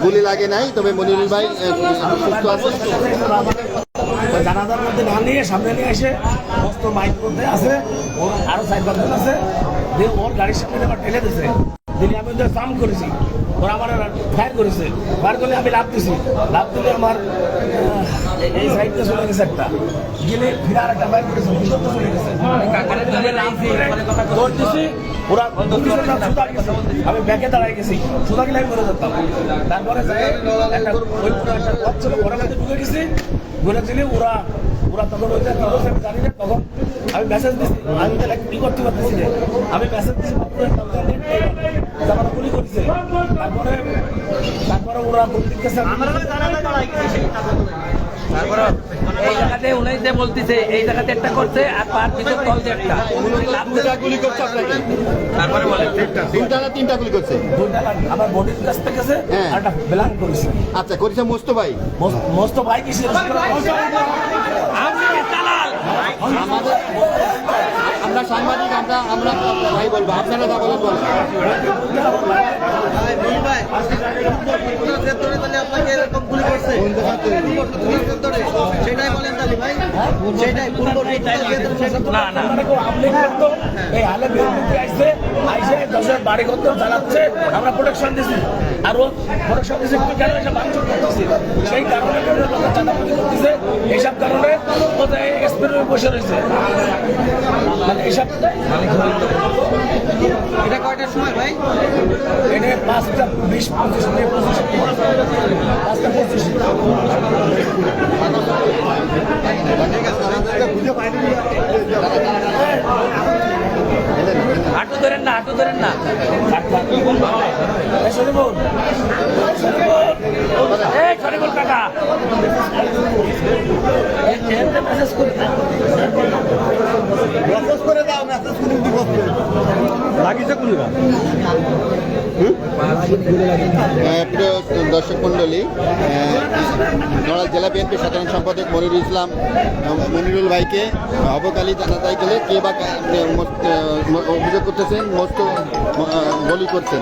গুলি লাগে নাই, তবে মনিরুল ভাই সুস্থ আছে। জানাজার মধ্যে না নিয়ে সামনে নিয়ে এসে মস্ত মাইক করতে আছে, ওর আরো 4-5 জন আছে, দিয়ে ওর গাড়ির সামনে আবার ঠেলে দিয়েছে। দিনে আমি ওদের জাম করেছি, ওরা আমার ফায়ার করেছে, ফায়ার করলে আমি লাভ দিছি, লাভ দিলে আমার এই সাইডটা চলে গেছে একটা, গেলে ফিরে আর একটা ফায়ার করেছে, চলে গেছে। দৌড় দিছি, ওরা আমি ব্যাগে দাঁড়াই গেছি, সুদা গেলে আমি মরে যেতাম। তারপরে একটা ঘর ছিল, ঘরের মধ্যে ঢুকে গেছি, ঘুরে দিলে ওরা তখন ওইটা কি করছে আমি জানি না। তখন আমি মেসেজ দিচ্ছি, আমি তাহলে কি করতে পারতেছি না, আমি মেসেজ দিচ্ছি জামানো গুলি করছে। তারপরে ওরা তারপরে এই জায়গাতে উনি যে বলতেছে এই জায়গাতে একটা করছে আর পার পিছনে তল দিয়ে একটা গুলি করছে আপনাকে। তারপরে বলে দুইটা না তিনটা গুলি করছে? আমার বডির কাছ থেকে গেছে আর একটা ব্ল্যাঙ্ক করেছে। আচ্ছা, করেছে মোস্তো ভাই। মোস্তো ভাই কিসে আমাদের আমরা সাংবাদিক, আমরা ভাই বলবো, আপনারা যা বলেন বলেন। আপনাকে এরকম গুলি করছে সেটাই বলেন তাহলে ভাই, সেটাই না না এই হালে আইসে আইসে 10 বাড়ি করতে চালাচ্ছে, আমরা প্রোটেকশন দিছি, আর ও প্রোটেকশন দিছে একটু কেন এসে ভাঙচুর করতেছি, সেই কারণে চাঁদাবাজি করতেছে। এইসব কারণে কোথায় এক্সপেরিমেন্ট বসে রয়েছে, মানে এইসব। এটা কয়টার সময় ভাই? এটা 5:20, 25, 5:25। হাঁটু ধরেন না, হাঁটু ধরেন না। শরীফুল কাকা মেসেজ করে দাও, মেসেজ করে লাগিয়েছে কোনটা? প্রিয় দর্শক মন্ডলী, নড়াইল জেলা বিএনপি সাধারণ সম্পাদক মনিরুল ভাইকে অবকালী জানাজায় গেলে কে বা অভিযোগ করতেছেন মস্ত বলি করছেন।